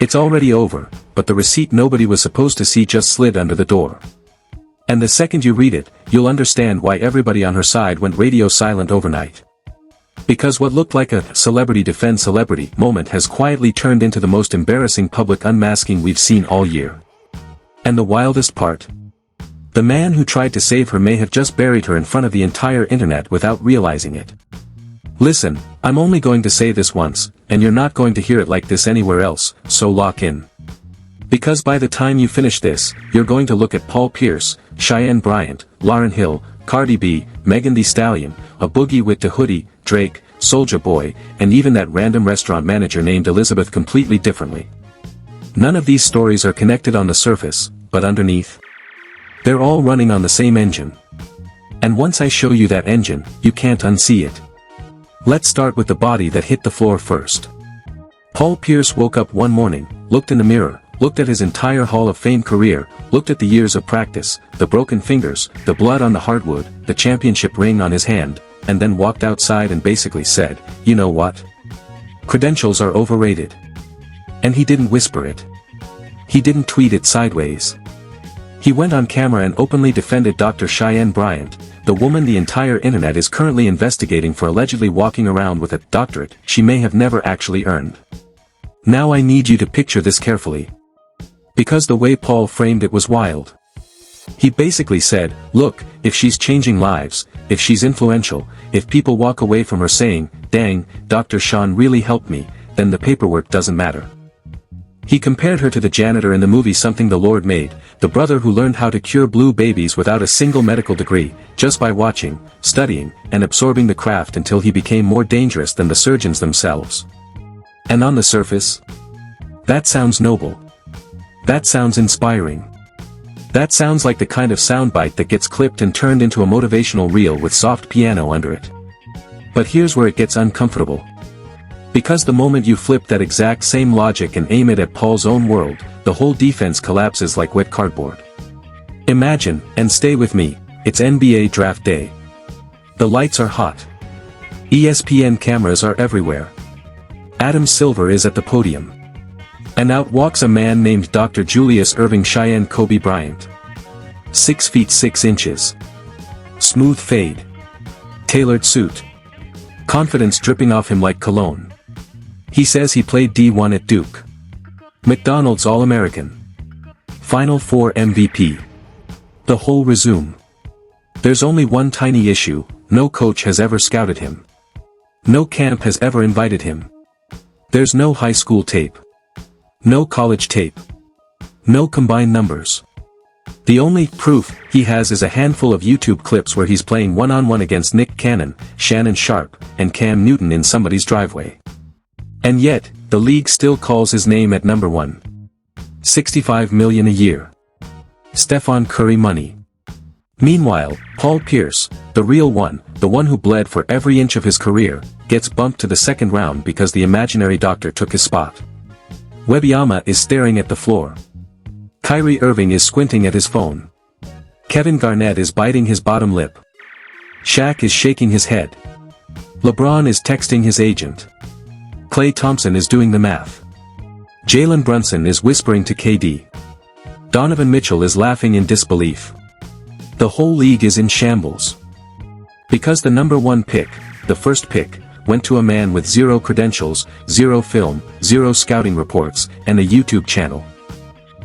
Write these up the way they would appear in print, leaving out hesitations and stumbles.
It's already over, but the receipt nobody was supposed to see just slid under the door. And the second you read it, you'll understand why everybody on her side went radio silent overnight. Because what looked like a celebrity defend celebrity moment has quietly turned into the most embarrassing public unmasking we've seen all year. And the wildest part? The man who tried to save her may have just buried her in front of the entire internet without realizing it. Listen, I'm only going to say this once, and you're not going to hear it like this anywhere else, so lock in. Because by the time you finish this, you're going to look at Paul Pierce, Cheyenne Bryant, Lauryn Hill, Cardi B, Thee Stallion, a Boogie with the hoodie, Drake, Soulja Boy, and even that random restaurant manager named Elizabeth completely differently. None of these stories are connected on the surface, but underneath, they're all running on the same engine. And once I show you that engine, you can't unsee it. Let's start with the body that hit the floor first. Paul Pierce woke up one morning, looked in the mirror, looked at his entire Hall of Fame career, looked at the years of practice, the broken fingers, the blood on the hardwood, the championship ring on his hand, and then walked outside and basically said, you know what? Credentials are overrated. And he didn't whisper it. He didn't tweet it sideways. He went on camera and openly defended Dr. Cheyenne Bryant, the woman the entire internet is currently investigating for allegedly walking around with a doctorate she may have never actually earned. Now I need you to picture this carefully. Because the way Paul framed it was wild. He basically said, look, if she's changing lives, if she's influential, if people walk away from her saying, dang, Dr. Sean really helped me, then the paperwork doesn't matter. He compared her to the janitor in the movie Something the Lord Made, the brother who learned how to cure blue babies without a single medical degree, just by watching, studying, and absorbing the craft until he became more dangerous than the surgeons themselves. And on the surface? That sounds noble. That sounds inspiring. That sounds like the kind of soundbite that gets clipped and turned into a motivational reel with soft piano under it. But here's where it gets uncomfortable. Because the moment you flip that exact same logic and aim it at Paul's own world, the whole defense collapses like wet cardboard. Imagine, and stay with me, it's NBA draft day. The lights are hot. ESPN cameras are everywhere. Adam Silver is at the podium. And out walks a man named Dr. Julius Irving Cheyenne Kobe Bryant. 6 feet 6 inches. Smooth fade. Tailored suit. Confidence dripping off him like cologne. He says he played D1 at Duke. McDonald's All-American. Final Four MVP. The whole resume. There's only one tiny issue, no coach has ever scouted him. No camp has ever invited him. There's no high school tape. No college tape. No combined numbers. The only proof he has is a handful of YouTube clips where he's playing one-on-one against Nick Cannon, Shannon Sharpe, and Cam Newton in somebody's driveway. And yet, the league still calls his name at number 1. $65 million a year. Stephen Curry money. Meanwhile, Paul Pierce, the real one, the one who bled for every inch of his career, gets bumped to the second round because the imaginary doctor took his spot. Wembanyama is staring at the floor. Kyrie Irving is squinting at his phone. Kevin Garnett is biting his bottom lip. Shaq is shaking his head. LeBron is texting his agent. Klay Thompson is doing the math. Jalen Brunson is whispering to KD. Donovan Mitchell is laughing in disbelief. The whole league is in shambles. Because the number 1 pick, the first pick, went to a man with 0 credentials, 0 film, 0 scouting reports, and a YouTube channel.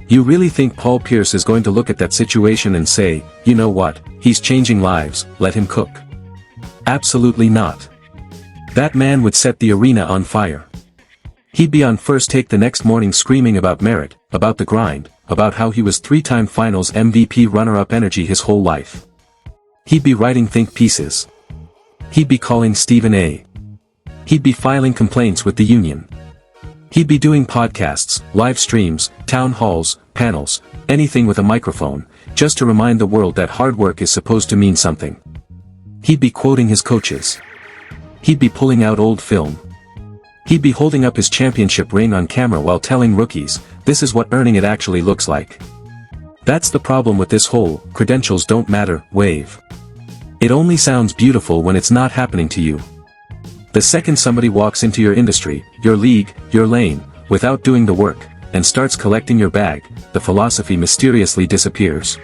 You really think Paul Pierce is going to look at that situation and say, you know what, he's changing lives, let him cook? Absolutely not. That man would set the arena on fire. He'd be on First Take the next morning screaming about merit, about the grind, about how he was 3-time finals MVP runner-up energy his whole life. He'd be writing think pieces. He'd be calling Stephen A. He'd be filing complaints with the union. He'd be doing podcasts, live streams, town halls, panels, anything with a microphone, just to remind the world that hard work is supposed to mean something. He'd be quoting his coaches. He'd be pulling out old film. He'd be holding up his championship ring on camera while telling rookies, this is what earning it actually looks like. That's the problem with this whole, credentials don't matter, wave. It only sounds beautiful when it's not happening to you. The second somebody walks into your industry, your league, your lane, without doing the work, and starts collecting your bag, the philosophy mysteriously disappears.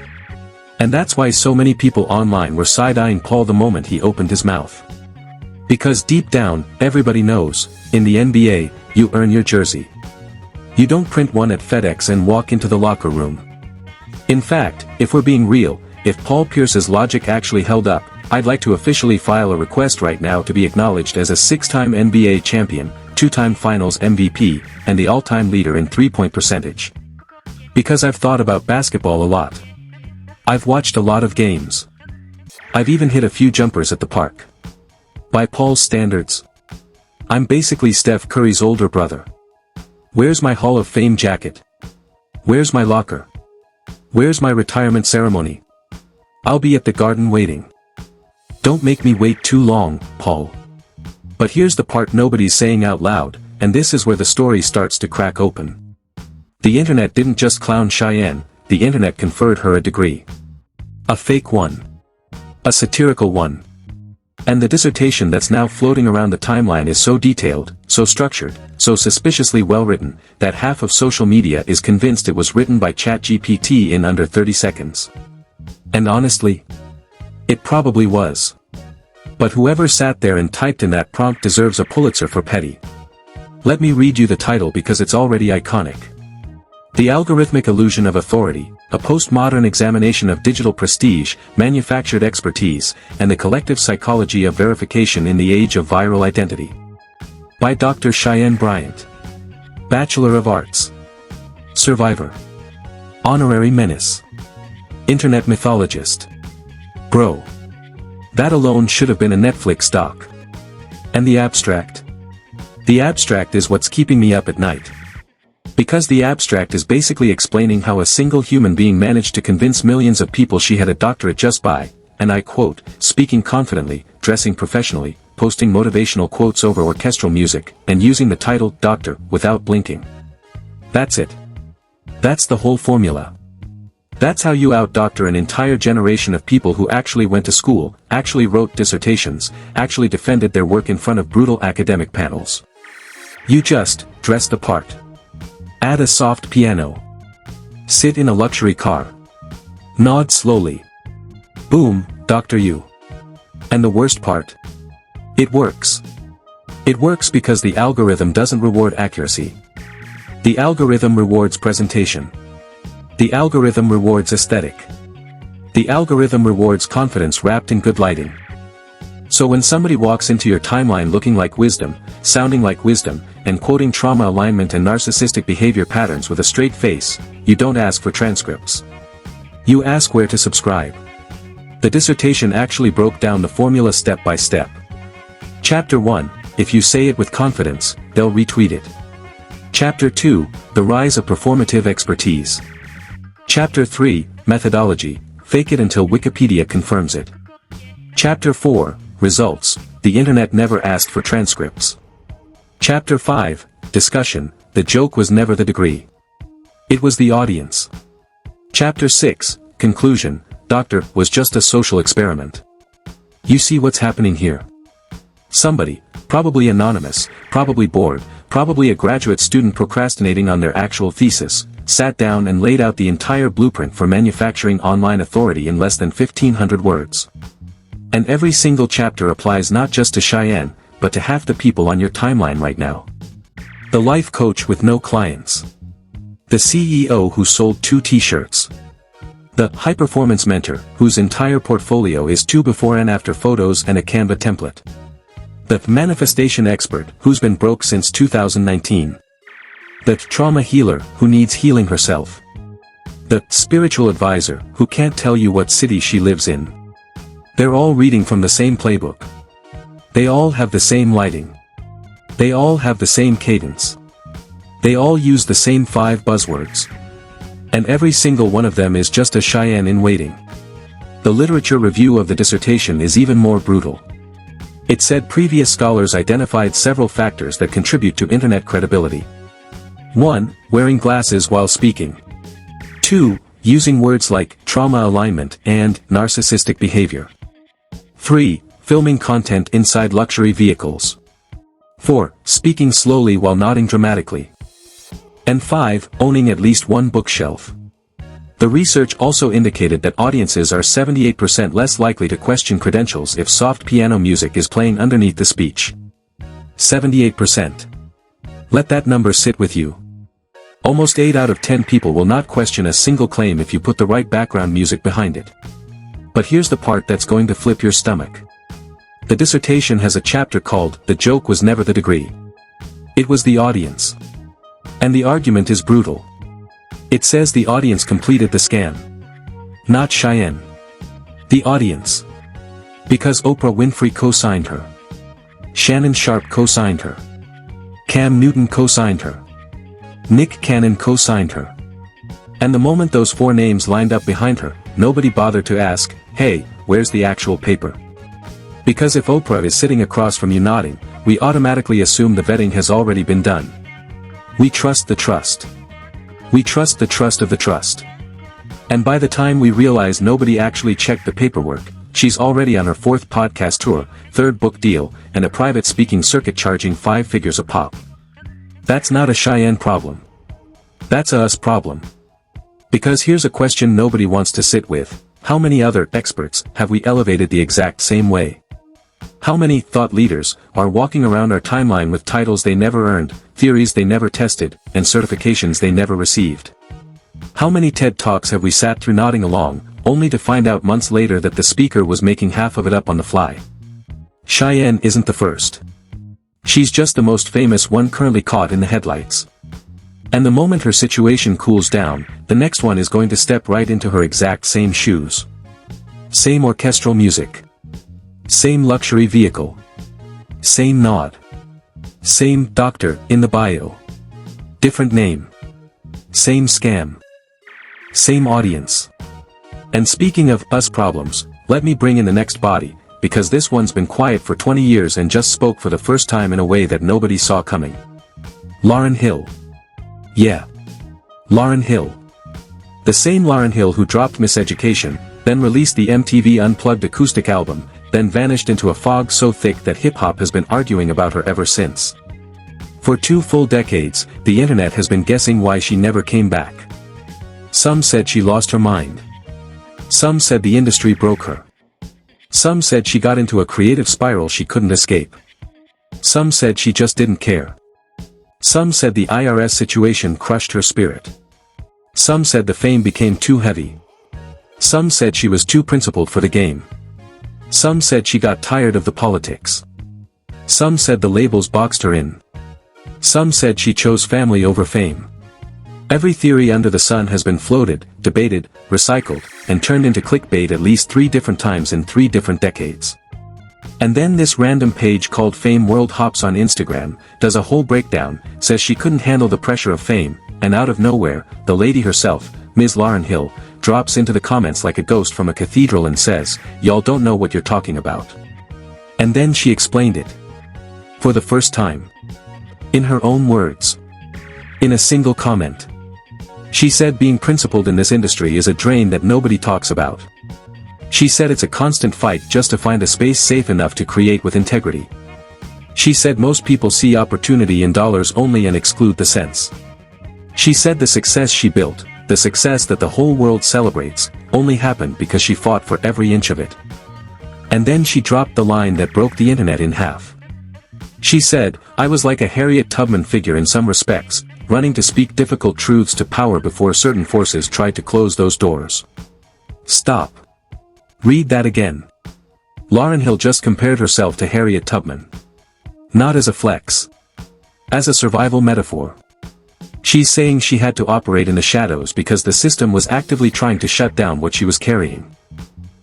And that's why so many people online were side-eyeing Paul the moment he opened his mouth. Because deep down, everybody knows, in the NBA, you earn your jersey. You don't print one at FedEx and walk into the locker room. In fact, if we're being real, if Paul Pierce's logic actually held up, I'd like to officially file a request right now to be acknowledged as a 6-time NBA champion, 2-time Finals MVP, and the all-time leader in three-point percentage. Because I've thought about basketball a lot. I've watched a lot of games. I've even hit a few jumpers at the park. By Paul's standards, I'm basically Steph Curry's older brother. Where's my Hall of Fame jacket? Where's my locker? Where's my retirement ceremony? I'll be at the Garden waiting. Don't make me wait too long, Paul. But here's the part nobody's saying out loud, and this is where the story starts to crack open. The internet didn't just clown Cheyenne, the internet conferred her a degree. A fake one. A satirical one. And the dissertation that's now floating around the timeline is so detailed, so structured, so suspiciously well written, that half of social media is convinced it was written by ChatGPT in under 30 seconds. And honestly, it probably was. But whoever sat there and typed in that prompt deserves a Pulitzer for petty. Let me read you the title because it's already iconic. The Algorithmic Illusion of Authority, a postmodern examination of digital prestige, manufactured expertise, and the collective psychology of verification in the age of viral identity. By Dr. Cheyenne Bryant. Bachelor of Arts. Survivor. Honorary menace. Internet mythologist. Bro. That alone should have been a Netflix doc. And the abstract? The abstract is what's keeping me up at night. Because the abstract is basically explaining how a single human being managed to convince millions of people she had a doctorate just by, and I quote, speaking confidently, dressing professionally, posting motivational quotes over orchestral music, and using the title Doctor without blinking. That's it. That's the whole formula. That's how you out-doctor an entire generation of people who actually went to school, actually wrote dissertations, actually defended their work in front of brutal academic panels. You just dress the part. Add a soft piano. Sit in a luxury car. Nod slowly. Boom, Dr. You. And the worst part? It works. It works because the algorithm doesn't reward accuracy. The algorithm rewards presentation. The algorithm rewards aesthetic. The algorithm rewards confidence wrapped in good lighting. So when somebody walks into your timeline looking like wisdom, sounding like wisdom, and quoting trauma alignment and narcissistic behavior patterns with a straight face, you don't ask for transcripts. You ask where to subscribe. The dissertation actually broke down the formula step by step. Chapter 1, if you say it with confidence, they'll retweet it. Chapter 2, the rise of performative expertise. Chapter 3, methodology, fake it until Wikipedia confirms it. Chapter 4, results, the internet never asked for transcripts. Chapter 5, discussion, the joke was never the degree. It was the audience. Chapter 6, conclusion, doctor was just a social experiment. You see what's happening here? Somebody, probably anonymous, probably bored, probably a graduate student procrastinating on their actual thesis, sat down and laid out the entire blueprint for manufacturing online authority in less than 1,500 words. And every single chapter applies not just to Cheyenne, but to half the people on your timeline right now. The life coach with no clients. The CEO who sold 2 t-shirts. The high-performance mentor, whose entire portfolio is 2 before and after photos and a Canva template. The manifestation expert, who's been broke since 2019. The trauma healer, who needs healing herself. The spiritual advisor, who can't tell you what city she lives in. They're all reading from the same playbook. They all have the same lighting. They all have the same cadence. They all use the same 5 buzzwords. And every single one of them is just a Cheyenne in waiting. The literature review of the dissertation is even more brutal. It said previous scholars identified several factors that contribute to internet credibility. 1. Wearing glasses while speaking. 2. Using words like trauma alignment and narcissistic behavior. 3. Filming content inside luxury vehicles. 4. Speaking slowly while nodding dramatically. And 5. Owning at least one bookshelf. The research also indicated that audiences are 78% less likely to question credentials if soft piano music is playing underneath the speech. 78%. Let that number sit with you. Almost 8 out of 10 people will not question a single claim if you put the right background music behind it. But here's the part that's going to flip your stomach. The dissertation has a chapter called "The Joke Was Never the Degree. It was the audience." And the argument is brutal. It says the audience completed the scam. Not Cheyenne. The audience. Because Oprah Winfrey co-signed her. Shannon Sharpe co-signed her. Cam Newton co-signed her. Nick Cannon co-signed her. And the moment those 4 names lined up behind her, nobody bothered to ask, "Hey, where's the actual paper?" Because if Oprah is sitting across from you nodding, we automatically assume the vetting has already been done. We trust the trust. We trust the trust of the trust. And by the time we realize nobody actually checked the paperwork, she's already on her 4th podcast tour, 3rd book deal, and a private speaking circuit charging 5 figures a pop. That's not a Cheyenne problem. That's a us problem. Because here's a question nobody wants to sit with: how many other experts have we elevated the exact same way? How many thought leaders are walking around our timeline with titles they never earned, theories they never tested, and certifications they never received? How many TED Talks have we sat through nodding along, only to find out months later that the speaker was making half of it up on the fly? Cheyenne isn't the first. She's just the most famous one currently caught in the headlights. And the moment her situation cools down, the next one is going to step right into her exact same shoes. Same orchestral music. Same luxury vehicle. Same nod. Same doctor in the bio. Different name. Same scam. Same audience. And speaking of us problems, let me bring in the next body, because this one's been quiet for 20 years and just spoke for the first time in a way that nobody saw coming. Lauryn Hill. Yeah. Lauryn Hill. The same Lauryn Hill who dropped Miseducation, then released the MTV Unplugged acoustic album, then vanished into a fog so thick that hip-hop has been arguing about her ever since. For 2 full decades, the internet has been guessing why she never came back. Some said she lost her mind. Some said the industry broke her. Some said she got into a creative spiral she couldn't escape. Some said she just didn't care. Some said the IRS situation crushed her spirit. Some said the fame became too heavy. Some said she was too principled for the game. Some said she got tired of the politics. Some said the labels boxed her in. Some said she chose family over fame. Every theory under the sun has been floated, debated, recycled, and turned into clickbait at least 3 different times in 3 different decades. And then this random page called Fame World hops on Instagram, does a whole breakdown, says she couldn't handle the pressure of fame, and out of nowhere, the lady herself, Ms. Lauryn Hill, drops into the comments like a ghost from a cathedral and says, "Y'all don't know what you're talking about." And then she explained it. For the first time. In her own words. In a single comment. She said being principled in this industry is a drain that nobody talks about. She said it's a constant fight just to find a space safe enough to create with integrity. She said most people see opportunity in dollars only and exclude the cents. She said the success she built, the success that the whole world celebrates, only happened because she fought for every inch of it. And then she dropped the line that broke the internet in half. She said, "I was like a Harriet Tubman figure in some respects, running to speak difficult truths to power before certain forces tried to close those doors." Stop. Read that again. Lauryn Hill just compared herself to Harriet Tubman. Not as a flex. As a survival metaphor. She's saying she had to operate in the shadows because the system was actively trying to shut down what she was carrying.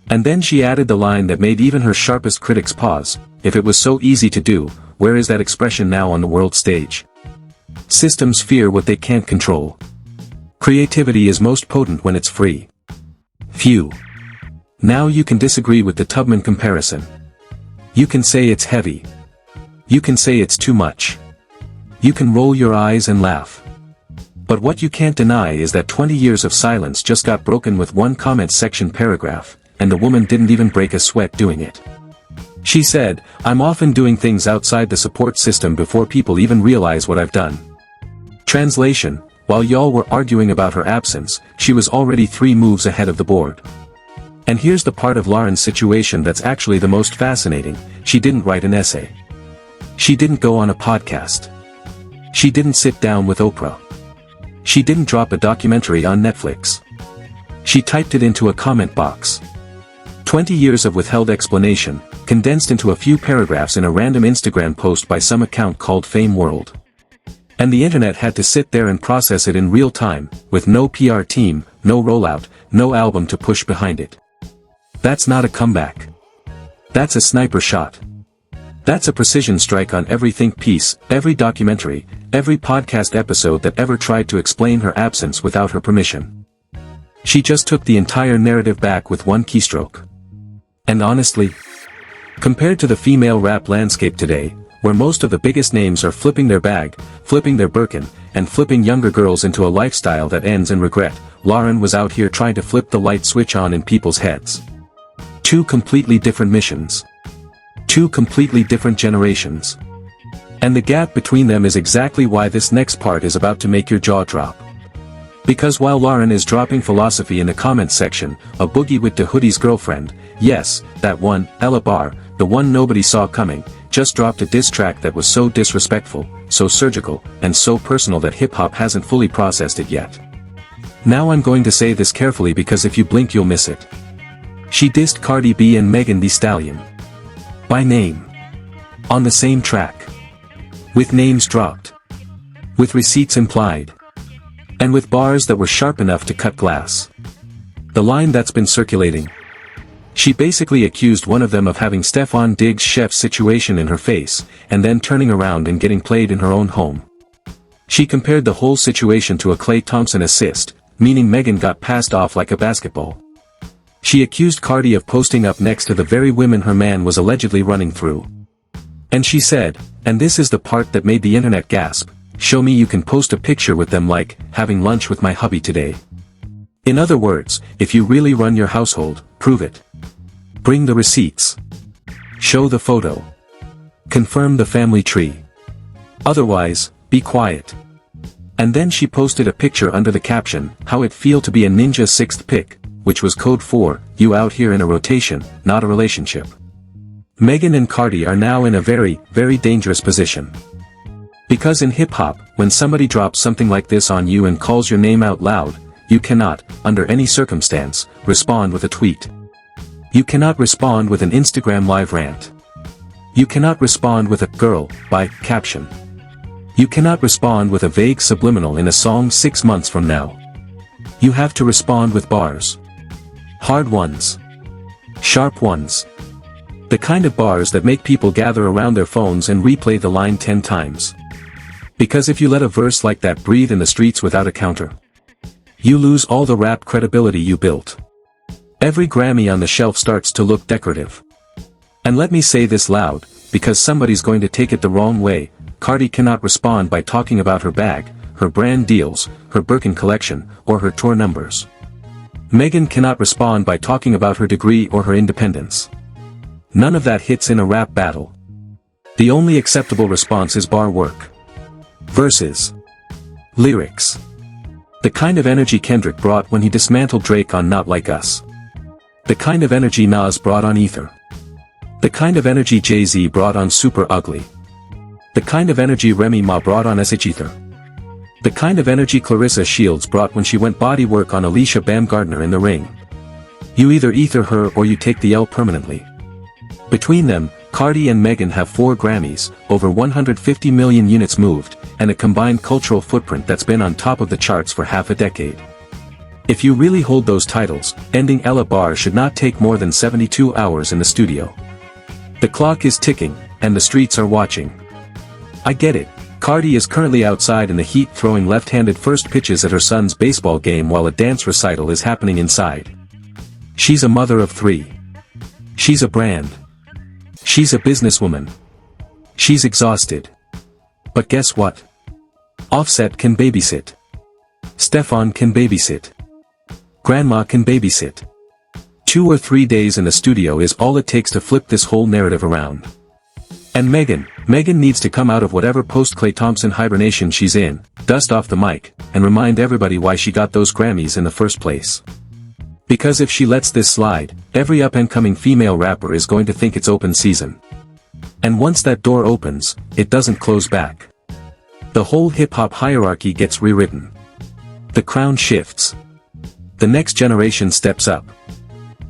And then she added the line that made even her sharpest critics pause: "If it was so easy to do, where is that expression now on the world stage?" Systems fear what they can't control. Creativity is most potent when it's free. Phew. Now you can disagree with the Tubman comparison. You can say it's heavy. You can say it's too much. You can roll your eyes and laugh. But what you can't deny is that 20 years of silence just got broken with one comment section paragraph, and the woman didn't even break a sweat doing it. She said, "I'm often doing things outside the support system before people even realize what I've done." Translation, while y'all were arguing about her absence, she was already 3 moves ahead of the board. And here's the part of Lauryn's situation that's actually the most fascinating: she didn't write an essay. She didn't go on a podcast. She didn't sit down with Oprah. She didn't drop a documentary on Netflix. She typed it into a comment box. 20 years of withheld explanation, condensed into a few paragraphs in a random Instagram post by some account called Fame World. And the internet had to sit there and process it in real time, with no PR team, no rollout, no album to push behind it. That's not a comeback. That's a sniper shot. That's a precision strike on every think piece, every documentary, every podcast episode that ever tried to explain her absence without her permission. She just took the entire narrative back with one keystroke. And honestly, compared to the female rap landscape today, where most of the biggest names are flipping their bag, flipping their Birkin, and flipping younger girls into a lifestyle that ends in regret, Lauryn was out here trying to flip the light switch on in people's heads. 2 completely different missions. 2 completely different generations. And the gap between them is exactly why this next part is about to make your jaw drop. Because while Lauryn is dropping philosophy in the comments section, a Boogie with the hoodie's girlfriend, yes, that one, Ella Bar, the one nobody saw coming, just dropped a diss track that was so disrespectful, so surgical, and so personal that hip-hop hasn't fully processed it yet. Now I'm going to say this carefully because if you blink you'll miss it. She dissed Cardi B and Thee Stallion. By name. On the same track. With names dropped. With receipts implied. And with bars that were sharp enough to cut glass. The line that's been circulating. She basically accused one of them of having Stefon Diggs' chef situation in her face, and then turning around and getting played in her own home. She compared the whole situation to a Klay Thompson assist, meaning Megan got passed off like a basketball. She accused Cardi of posting up next to the very women her man was allegedly running through. And she said, and this is the part that made the internet gasp, "Show me you can post a picture with them like, having lunch with my hubby today." In other words, if you really run your household, prove it. Bring the receipts. Show the photo. Confirm the family tree. Otherwise, be quiet. And then she posted a picture under the caption, "How it feel to be a ninja 6th pick," which was code for, "You out here in a rotation, not a relationship." Megan and Cardi are now in a very, very dangerous position. Because in hip-hop, when somebody drops something like this on you and calls your name out loud, you cannot, under any circumstance, respond with a tweet. You cannot respond with an Instagram live rant. You cannot respond with a "girl" by caption. You cannot respond with a vague subliminal in a song 6 months from now. You have to respond with bars. Hard ones. Sharp ones. The kind of bars that make people gather around their phones and replay the line 10 times. Because if you let a verse like that breathe in the streets without a counter, you lose all the rap credibility you built. Every Grammy on the shelf starts to look decorative. And let me say this loud, because somebody's going to take it the wrong way, Cardi cannot respond by talking about her bag, her brand deals, her Birkin collection, or her tour numbers. Megan cannot respond by talking about her degree or her independence. None of that hits in a rap battle. The only acceptable response is bar work. Verses. Lyrics. The kind of energy Kendrick brought when he dismantled Drake on Not Like Us. The kind of energy Nas brought on Ether. The kind of energy Jay-Z brought on Super Ugly. The kind of energy Remy Ma brought on SH Ether. The kind of energy Clarissa Shields brought when she went body work on Alicia Baumgardner in the ring. You either ether her or you take the L permanently. Between them, Cardi and Megan have 4 Grammys, over 150 million units moved, and a combined cultural footprint that's been on top of the charts for half a decade. If you really hold those titles, ending Ella Bar should not take more than 72 hours in the studio. The clock is ticking, and the streets are watching. I get it. Cardi is currently outside in the heat throwing left-handed first pitches at her son's baseball game while a dance recital is happening inside. She's a mother of 3. She's a brand. She's a businesswoman. She's exhausted. But guess what? Offset can babysit. Stefon can babysit. Grandma can babysit. 2 or 3 days in the studio is all it takes to flip this whole narrative around. And Megan needs to come out of whatever post-Klay Thompson hibernation she's in, dust off the mic, and remind everybody why she got those Grammys in the first place. Because if she lets this slide, every up-and-coming female rapper is going to think it's open season. And once that door opens, it doesn't close back. The whole hip-hop hierarchy gets rewritten. The crown shifts. The next generation steps up.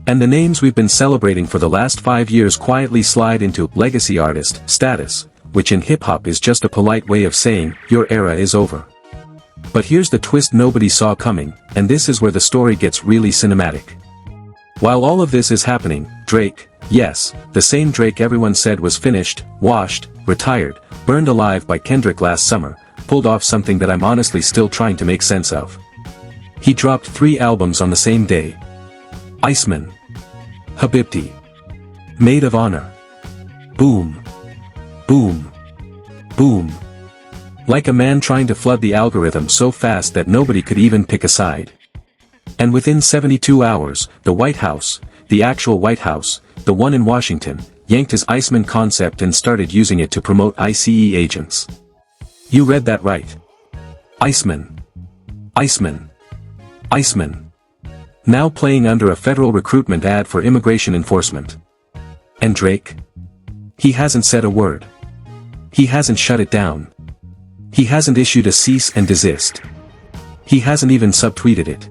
And the names we've been celebrating for the last 5 years quietly slide into legacy artist status, which in hip-hop is just a polite way of saying, your era is over. But here's the twist nobody saw coming, and this is where the story gets really cinematic. While all of this is happening, Drake, yes, the same Drake everyone said was finished, washed, retired, burned alive by Kendrick last summer, pulled off something that I'm honestly still trying to make sense of. He dropped 3 albums on the same day. Iceman. Habibti. Maid of Honor. Boom. Boom. Boom. Like a man trying to flood the algorithm so fast that nobody could even pick a side. And within 72 hours, the White House, the actual White House, the one in Washington, yanked his Iceman concept and started using it to promote ICE agents. You read that right. Iceman. Iceman. Iceman. Now playing under a federal recruitment ad for immigration enforcement. And Drake? He hasn't said a word. He hasn't shut it down. He hasn't issued a cease and desist. He hasn't even subtweeted it.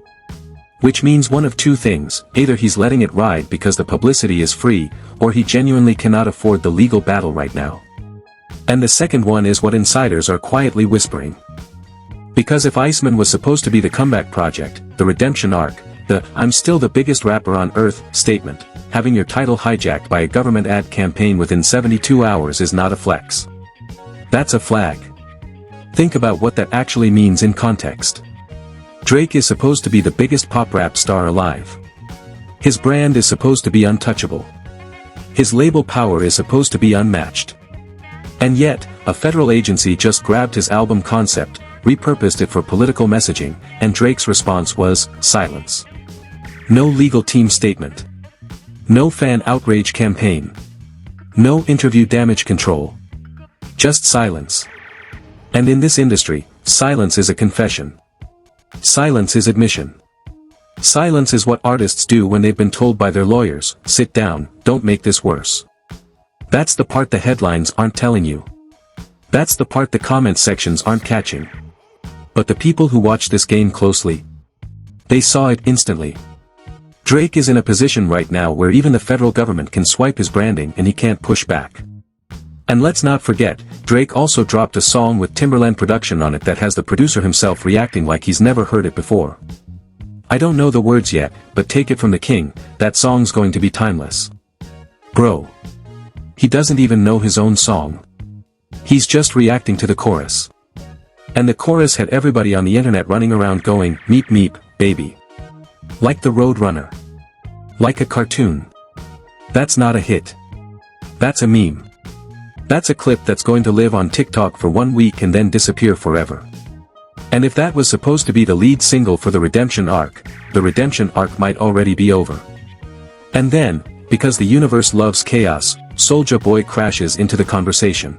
Which means one of two things, either he's letting it ride because the publicity is free, or he genuinely cannot afford the legal battle right now. And the second one is what insiders are quietly whispering. Because if Iceman was supposed to be the comeback project, the redemption arc, the "I'm still the biggest rapper on earth" statement, having your title hijacked by a government ad campaign within 72 hours is not a flex. That's a flag. Think about what that actually means in context. Drake is supposed to be the biggest pop rap star alive. His brand is supposed to be untouchable. His label power is supposed to be unmatched. And yet, a federal agency just grabbed his album concept, repurposed it for political messaging, and Drake's response was silence. No legal team statement. No fan outrage campaign. No interview damage control. Just silence. And in this industry, silence is a confession. Silence is admission. Silence is what artists do when they've been told by their lawyers, sit down, don't make this worse. That's the part the headlines aren't telling you. That's the part the comment sections aren't catching. But the people who watch this game closely, they saw it instantly. Drake is in a position right now where even the federal government can swipe his branding and he can't push back. And let's not forget, Drake also dropped a song with Timbaland production on it that has the producer himself reacting like he's never heard it before. I don't know the words yet, but take it from the king, that song's going to be timeless. Bro. He doesn't even know his own song. He's just reacting to the chorus. And the chorus had everybody on the internet running around going, meep meep, baby. Like the Road Runner. Like a cartoon. That's not a hit. That's a meme. That's a clip that's going to live on TikTok for 1 week and then disappear forever. And if that was supposed to be the lead single for the redemption arc might already be over. And then, because the universe loves chaos, Soulja Boy crashes into the conversation.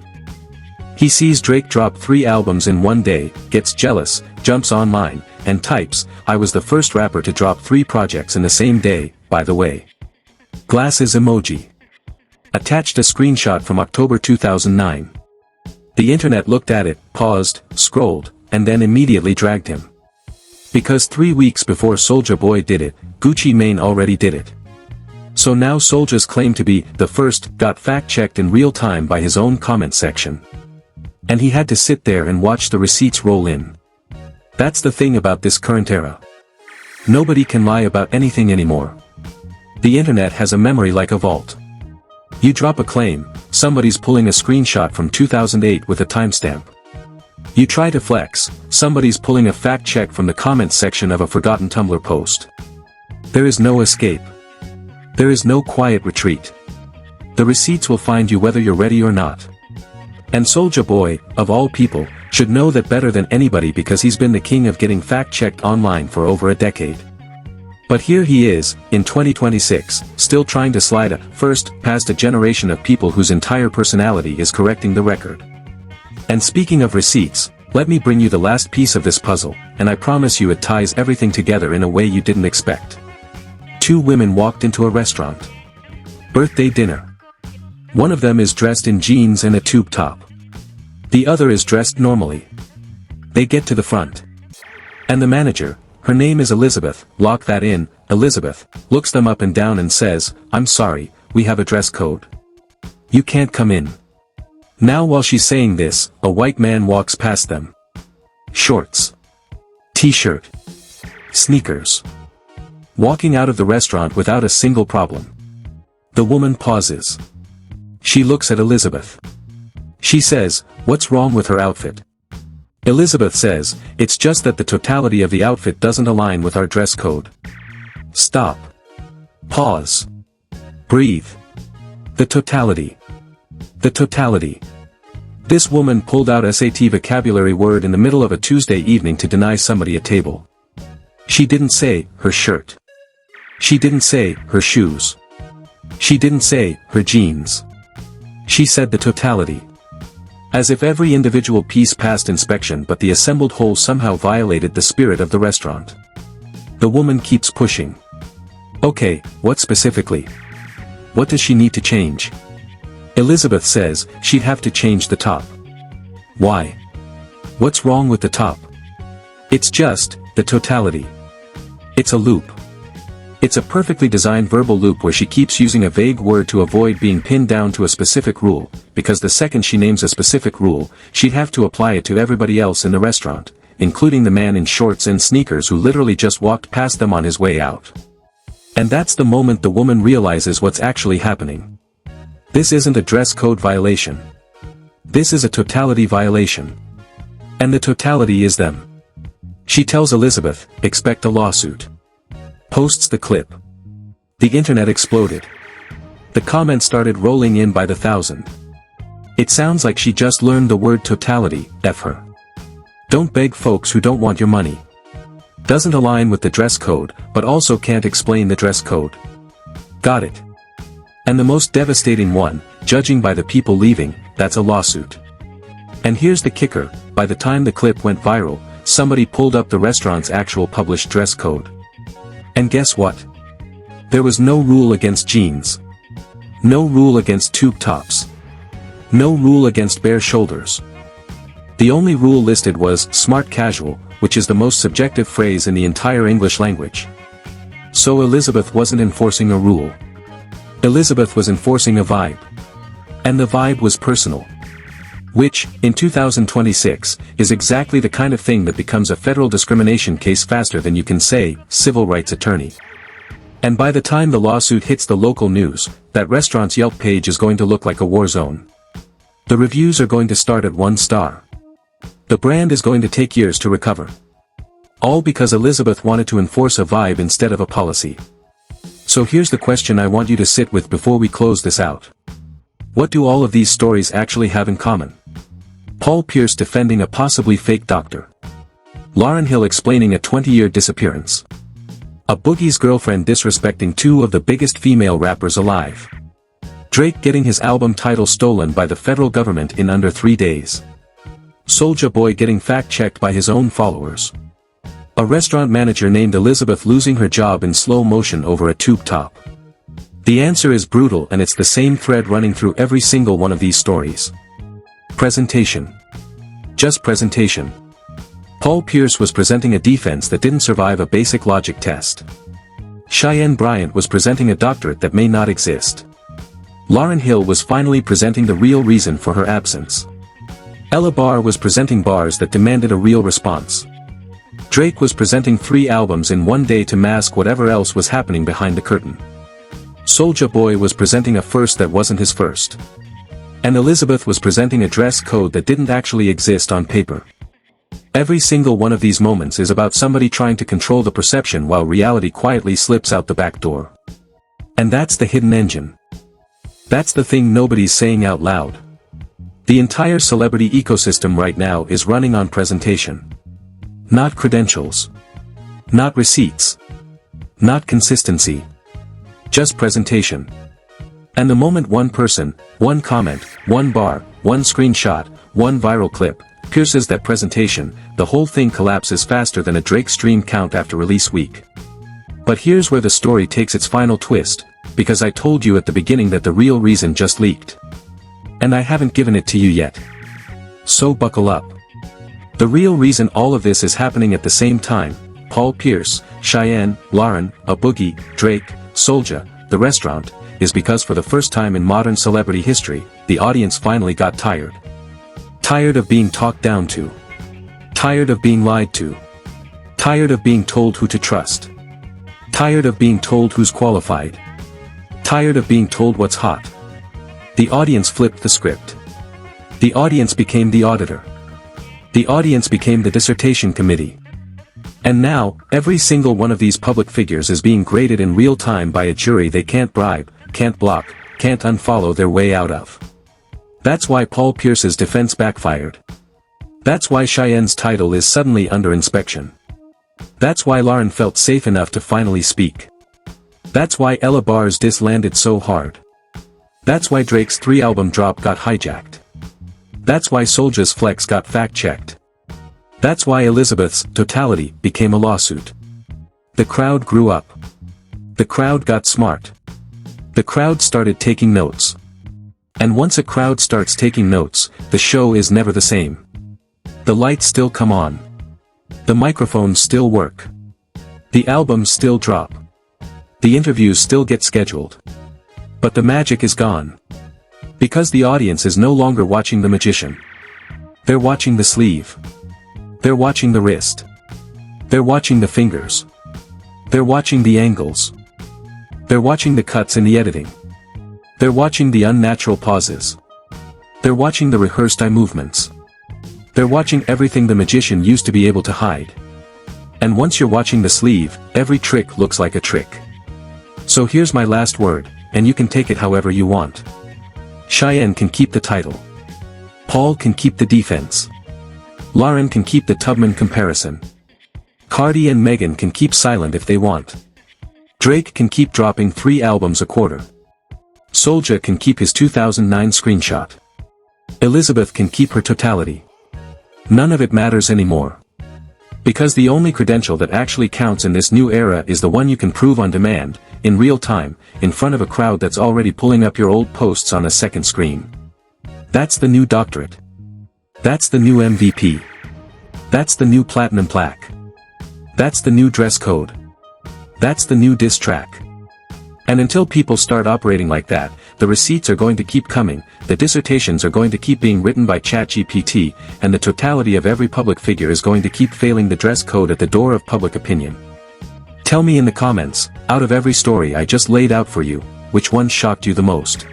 He sees Drake drop 3 albums in 1 day, gets jealous, jumps online, and types, "I was the first rapper to drop 3 projects in the same day, by the way." Glasses emoji. Attached a screenshot from October 2009. The internet looked at it, paused, scrolled, and then immediately dragged him. Because 3 weeks before Soulja Boy did it, Gucci Mane already did it. So now Soulja's claim to be the first got fact-checked in real time by his own comment section. And he had to sit there and watch the receipts roll in. That's the thing about this current era. Nobody can lie about anything anymore. The internet has a memory like a vault. You drop a claim, somebody's pulling a screenshot from 2008 with a timestamp. You try to flex, somebody's pulling a fact check from the comments section of a forgotten Tumblr post. There is no escape. There is no quiet retreat. The receipts will find you whether you're ready or not. And Soulja Boy, of all people, should know that better than anybody because he's been the king of getting fact-checked online for over a decade. But here he is, in 2026, still trying to slide first past a generation of people whose entire personality is correcting the record. And speaking of receipts, let me bring you the last piece of this puzzle, and I promise you it ties everything together in a way you didn't expect. Two women walked into a restaurant. Birthday dinner. One of them is dressed in jeans and a tube top. The other is dressed normally. They get to the front. And the manager, her name is Elizabeth, lock that in, Elizabeth, looks them up and down and says, "I'm sorry, we have a dress code. You can't come in." Now while she's saying this, a white man walks past them. Shorts. T-shirt. Sneakers. Walking out of the restaurant without a single problem. The woman pauses. She looks at Elizabeth. She says, "What's wrong with her outfit?" Elizabeth says, "It's just that the totality of the outfit doesn't align with our dress code." Stop. Pause. Breathe. The totality. The totality. This woman pulled out SAT vocabulary word in the middle of a Tuesday evening to deny somebody a table. She didn't say, her shirt. She didn't say, her shoes. She didn't say, her jeans. She said the totality. As if every individual piece passed inspection but the assembled whole somehow violated the spirit of the restaurant. The woman keeps pushing. Okay, what specifically? What does she need to change? Elizabeth says, she'd have to change the top. Why? What's wrong with the top? It's just, the totality. It's a loop. It's a perfectly designed verbal loop where she keeps using a vague word to avoid being pinned down to a specific rule, because the second she names a specific rule, she'd have to apply it to everybody else in the restaurant, including the man in shorts and sneakers who literally just walked past them on his way out. And that's the moment the woman realizes what's actually happening. This isn't a dress code violation. This is a totality violation. And the totality is them. She tells Elizabeth, expect a lawsuit. Posts the clip. The internet exploded. The comments started rolling in by the thousand. It sounds like she just learned the word totality, F her. Don't beg folks who don't want your money. Doesn't align with the dress code, but also can't explain the dress code. Got it. And the most devastating one, judging by the people leaving, that's a lawsuit. And here's the kicker, by the time the clip went viral, somebody pulled up the restaurant's actual published dress code. And guess what? There was no rule against jeans. No rule against tube tops. No rule against bare shoulders. The only rule listed was smart casual, which is the most subjective phrase in the entire English language. So Elizabeth wasn't enforcing a rule. Elizabeth was enforcing a vibe. And the vibe was personal. Which, in 2026, is exactly the kind of thing that becomes a federal discrimination case faster than you can say, civil rights attorney. And by the time the lawsuit hits the local news, that restaurant's Yelp page is going to look like a war zone. The reviews are going to start at 1 star. The brand is going to take years to recover. All because Elizabeth wanted to enforce a vibe instead of a policy. So here's the question I want you to sit with before we close this out. What do all of these stories actually have in common? Paul Pierce defending a possibly fake doctor. Lauryn Hill explaining a 20-year disappearance. A Boogie's girlfriend disrespecting two of the biggest female rappers alive. Drake getting his album title stolen by the federal government in under 3 days. Soulja Boy getting fact-checked by his own followers. A restaurant manager named Elizabeth losing her job in slow motion over a tube top. The answer is brutal, and it's the same thread running through every single one of these stories. Presentation. Just presentation. Paul Pierce was presenting a defense that didn't survive a basic logic test. Cheyenne Bryant was presenting a doctorate that may not exist. Lauryn Hill was finally presenting the real reason for her absence. Ella Barr was presenting bars that demanded a real response. Drake was presenting 3 albums in 1 day to mask whatever else was happening behind the curtain. Soulja Boy was presenting a first that wasn't his first. And Elizabeth was presenting a dress code that didn't actually exist on paper. Every single one of these moments is about somebody trying to control the perception while reality quietly slips out the back door. And that's the hidden engine. That's the thing nobody's saying out loud. The entire celebrity ecosystem right now is running on presentation. Not credentials. Not receipts. Not consistency. Just presentation. And the moment one person, one comment, one bar, one screenshot, one viral clip, pierces that presentation, the whole thing collapses faster than a Drake stream count after release week. But here's where the story takes its final twist, because I told you at the beginning that the real reason just leaked. And I haven't given it to you yet. So buckle up. The real reason all of this is happening at the same time, Paul Pierce, Cheyenne, Lauryn, a Boogie, Drake, Soulja, the restaurant, is because for the first time in modern celebrity history, the audience finally got tired. Tired of being talked down to. Tired of being lied to. Tired of being told who to trust. Tired of being told who's qualified. Tired of being told what's hot. The audience flipped the script. The audience became the auditor. The audience became the dissertation committee. And now, every single one of these public figures is being graded in real time by a jury they can't bribe, can't block, can't unfollow their way out of. That's why Paul Pierce's defense backfired. That's why Cheyenne's title is suddenly under inspection. That's why Lauryn felt safe enough to finally speak. That's why Ella Barr's diss landed so hard. That's why Drake's 3-album drop got hijacked. That's why Soulja's flex got fact-checked. That's why Elizabeth's totality became a lawsuit. The crowd grew up. The crowd got smart. The crowd started taking notes. And once a crowd starts taking notes, the show is never the same. The lights still come on. The microphones still work. The albums still drop. The interviews still get scheduled. But the magic is gone. Because the audience is no longer watching the magician. They're watching the sleeve. They're watching the wrist. They're watching the fingers. They're watching the angles. They're watching the cuts in the editing. They're watching the unnatural pauses. They're watching the rehearsed eye movements. They're watching everything the magician used to be able to hide. And once you're watching the sleeve, every trick looks like a trick. So here's my last word, and you can take it however you want. Cheyenne can keep the title. Paul can keep the defense. Lauryn can keep the Tubman comparison. Cardi and Megan can keep silent if they want. Drake can keep dropping 3 albums a quarter. Soulja can keep his 2009 screenshot. Elizabeth can keep her totality. None of it matters anymore. Because the only credential that actually counts in this new era is the one you can prove on demand, in real time, in front of a crowd that's already pulling up your old posts on a second screen. That's the new doctorate. That's the new MVP. That's the new platinum plaque. That's the new dress code. That's the new diss track. And until people start operating like that, the receipts are going to keep coming, the dissertations are going to keep being written by ChatGPT, and the totality of every public figure is going to keep failing the dress code at the door of public opinion. Tell me in the comments, out of every story I just laid out for you, which one shocked you the most?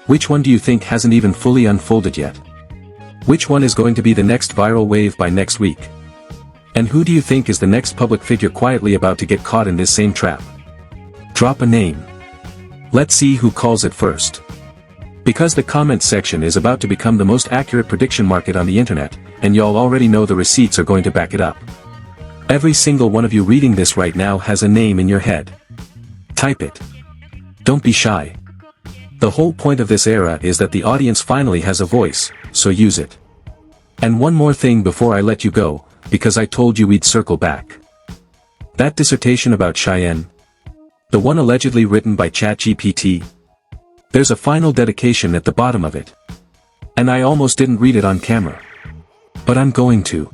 Which one do you think hasn't even fully unfolded yet? Which one is going to be the next viral wave by next week? And who do you think is the next public figure quietly about to get caught in this same trap? Drop a name. Let's see who calls it first. Because the comment section is about to become the most accurate prediction market on the internet, and y'all already know the receipts are going to back it up. Every single one of you reading this right now has a name in your head. Type it. Don't be shy. The whole point of this era is that the audience finally has a voice, so use it. And one more thing before I let you go, because I told you we'd circle back. That dissertation about Cheyenne, the one allegedly written by ChatGPT, there's a final dedication at the bottom of it. And I almost didn't read it on camera. But I'm going to.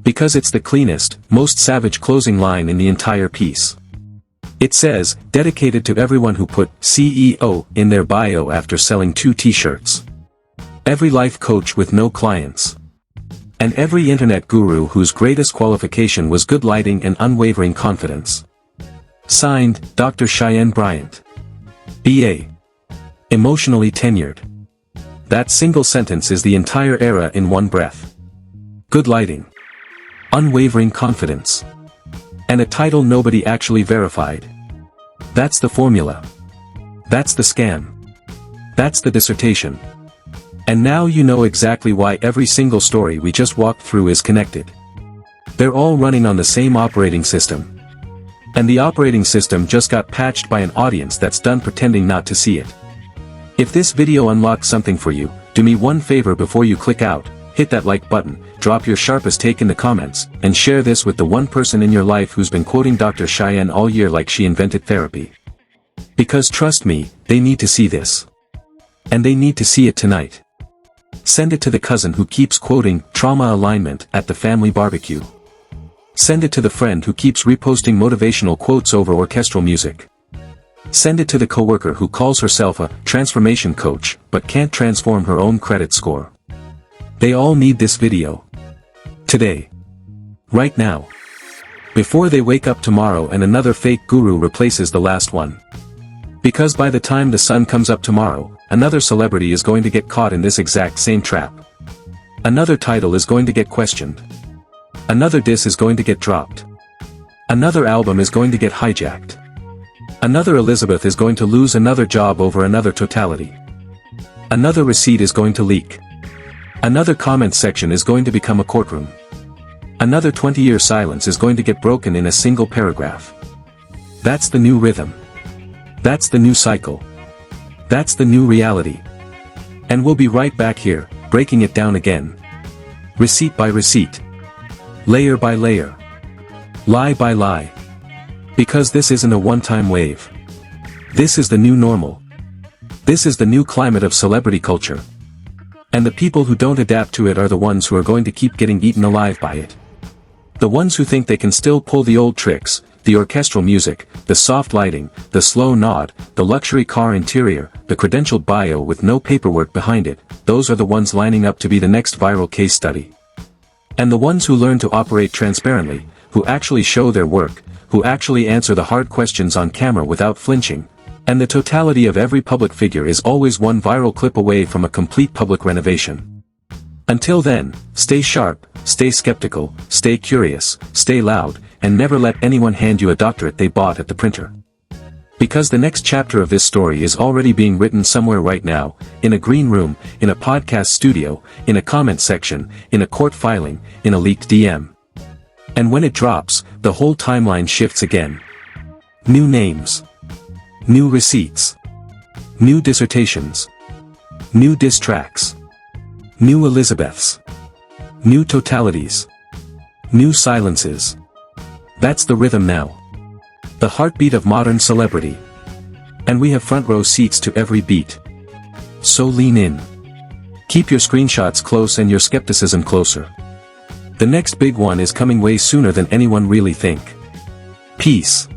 Because it's the cleanest, most savage closing line in the entire piece. It says, dedicated to everyone who put CEO in their bio after selling 2 t-shirts. Every life coach with no clients. And every internet guru whose greatest qualification was good lighting and unwavering confidence. Signed, Dr. Cheyenne Bryant. BA. Emotionally tenured. That single sentence is the entire era in one breath. Good lighting. Unwavering confidence. And a title nobody actually verified. That's the formula. That's the scam. That's the dissertation. And now you know exactly why every single story we just walked through is connected. They're all running on the same operating system. And the operating system just got patched by an audience that's done pretending not to see it. If this video unlocked something for you, do me one favor before you click out, hit that like button, drop your sharpest take in the comments, and share this with the one person in your life who's been quoting Dr. Cheyenne all year like she invented therapy. Because trust me, they need to see this. And they need to see it tonight. Send it to the cousin who keeps quoting trauma alignment at the family barbecue. Send it to the friend who keeps reposting motivational quotes over orchestral music. Send it to the coworker who calls herself a transformation coach but can't transform her own credit score. They all need this video. Today. Right now. Before they wake up tomorrow and another fake guru replaces the last one. Because by the time the sun comes up tomorrow, another celebrity is going to get caught in this exact same trap. Another title is going to get questioned. Another diss is going to get dropped. Another album is going to get hijacked. Another Elizabeth is going to lose another job over another totality. Another receipt is going to leak. Another comment section is going to become a courtroom. Another 20-year silence is going to get broken in a single paragraph. That's the new rhythm. That's the new cycle. That's the new reality. And we'll be right back here, breaking it down again. Receipt by receipt. Layer by layer. Lie by lie. Because this isn't a one-time wave. This is the new normal. This is the new climate of celebrity culture. And the people who don't adapt to it are the ones who are going to keep getting eaten alive by it. The ones who think they can still pull the old tricks, the orchestral music, the soft lighting, the slow nod, the luxury car interior, the credentialed bio with no paperwork behind it, those are the ones lining up to be the next viral case study. And the ones who learn to operate transparently, who actually show their work, who actually answer the hard questions on camera without flinching. And the totality of every public figure is always one viral clip away from a complete public renovation. Until then, stay sharp, stay skeptical, stay curious, stay loud, and never let anyone hand you a doctorate they bought at the printer. Because the next chapter of this story is already being written somewhere right now, in a green room, in a podcast studio, in a comment section, in a court filing, in a leaked DM. And when it drops, the whole timeline shifts again. New names. New receipts. New dissertations. New diss tracks. New Elizabeths. New totalities. New silences. That's the rhythm now. The heartbeat of modern celebrity. And we have front row seats to every beat. So lean in. Keep your screenshots close and your skepticism closer. The next big one is coming way sooner than anyone really think. Peace.